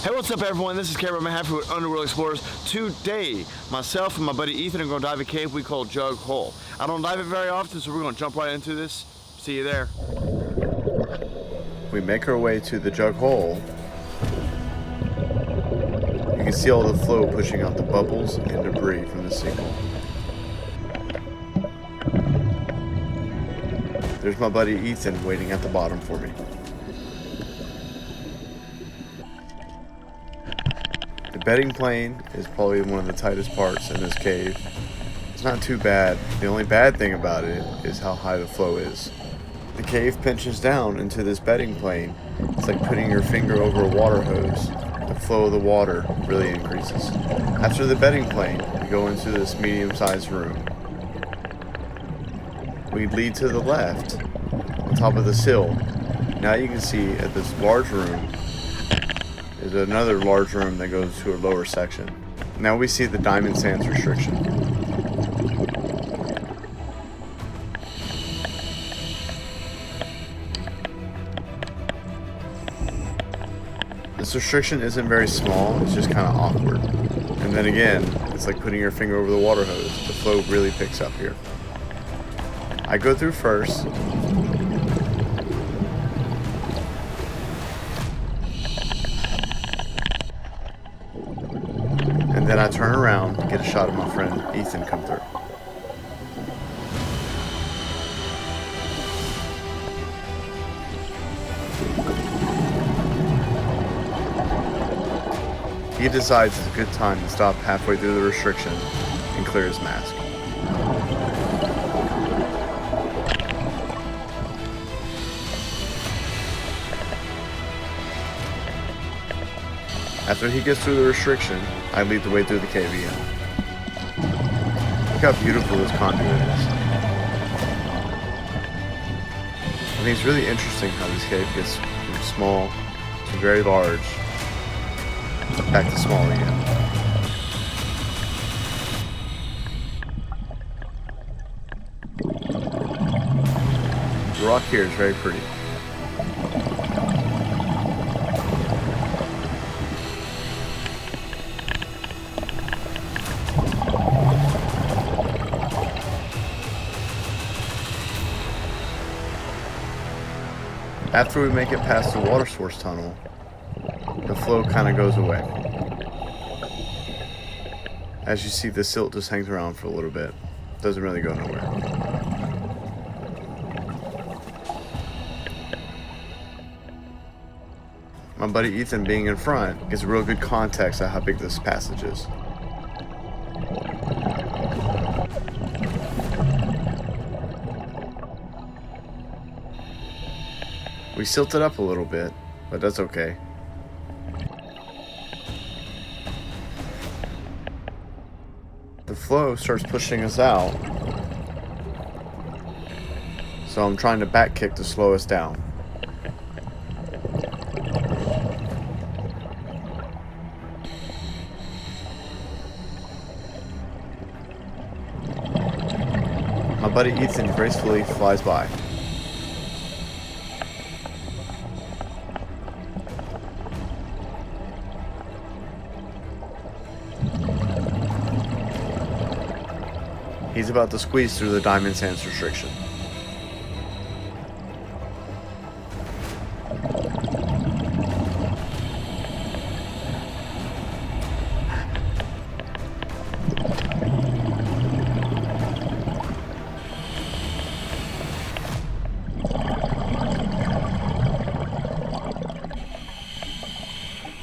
Hey, what's up everyone? This is Cameron Happy with Underworld Explorers. Today, myself and my buddy Ethan are going to dive a cave we call Jug Hole. I don't dive it very often, so we're going to jump right into this. See you there. We make our way to the Jug Hole. You can see all the flow pushing out the bubbles and debris from the sinkhole. There's my buddy Ethan waiting at the bottom for me. The bedding plane is probably one of the tightest parts in this cave. It's not too bad. The only bad thing about it is how high the flow is. The cave pinches down into this bedding plane. It's like putting your finger over a water hose. The flow of the water really increases. After the bedding plane, we go into this medium-sized room. We lead to the left, on top of this hill. Now you can see at this large room, there's another large room that goes to a lower section. Now we see the diamond sands restriction. This restriction isn't very small, it's just kind of awkward. And then again, it's like putting your finger over the water hose. The flow really picks up here. I go through first. And then I turn around to get a shot of my friend Ethan come through. He decides it's a good time to stop halfway through the restriction and clear his mask. After he gets through the restriction, I lead the way through the cave again. Look how beautiful this conduit is. I think it's really interesting how this cave gets from small to very large, back to small again. The rock here is very pretty. After we make it past the water source tunnel, the flow kind of goes away. As you see, the silt just hangs around for a little bit. Doesn't really go nowhere. My buddy Ethan being in front gives a real good context of how big this passage is. We silted up a little bit, but that's okay. The flow starts pushing us out, so I'm trying to back kick to slow us down. My buddy Ethan gracefully flies by. He's about to squeeze through the diamond sands restriction.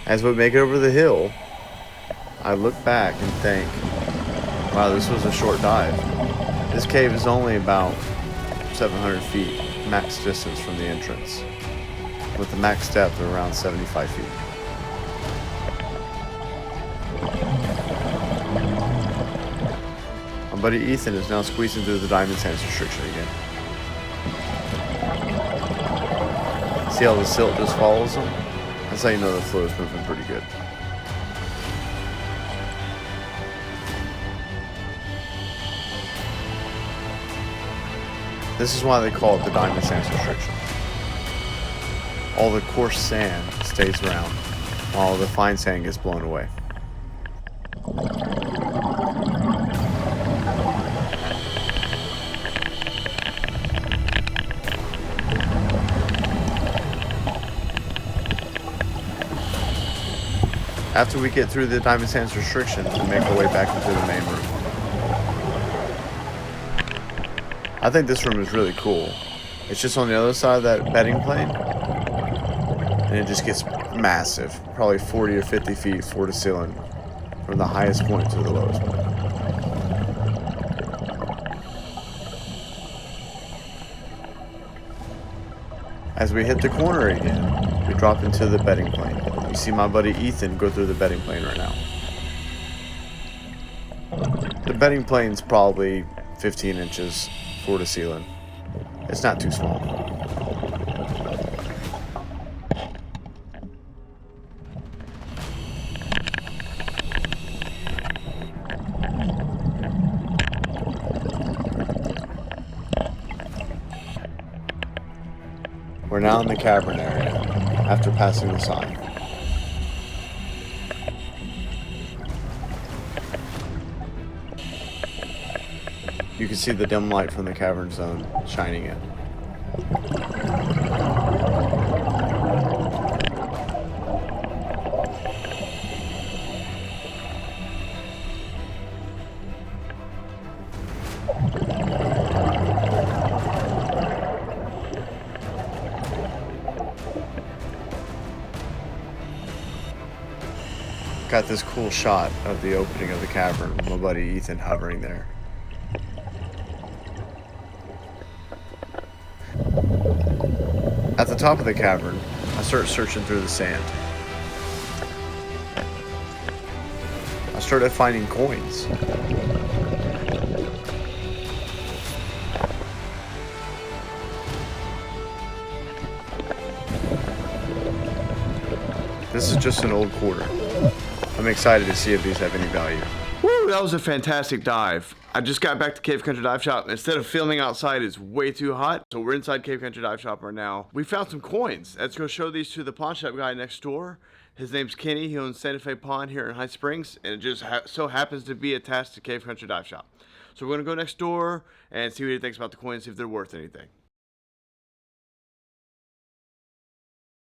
As we make it over the hill, I look back and think, wow, this was a short dive. This cave is only about 700 feet max distance from the entrance, with a max depth of around 75 feet. My buddy Ethan is now squeezing through the diamond sands restriction again. See how the silt just follows him? That's how you know the flow is moving pretty good. This is why they call it the diamond sands restriction. All the coarse sand stays around. while the fine sand gets blown away. After we get through the diamond sands restriction, we make our way back into the main room. I think this room is really cool. It's just on the other side of that bedding plane, and it just gets massive, probably 40 or 50 feet floor to ceiling, from the highest point to the lowest point. As we hit the corner again, we drop into the bedding plane. You see my buddy Ethan go through the bedding plane right now. The bedding plane's probably 15 inches floor to ceiling. It's not too small. We're now in the cavern area after passing the sign. You can see the dim light from the cavern zone shining in. Got this cool shot of the opening of the cavern with my buddy Ethan hovering there. At the top of the cavern, I start searching through the sand. I started finding coins. This is just an old quarter. I'm excited to see if these have any value. Woo, that was a fantastic dive. I just got back to Cave Country Dive Shop. Instead of filming outside, it's way too hot. So we're inside Cave Country Dive Shop right now. We found some coins. Let's go show these to the pawn shop guy next door. His name's Kenny. He owns Santa Fe Pond here in High Springs. And it just so happens to be attached to Cave Country Dive Shop. So we're going to go next door and see what he thinks about the coins, see if they're worth anything.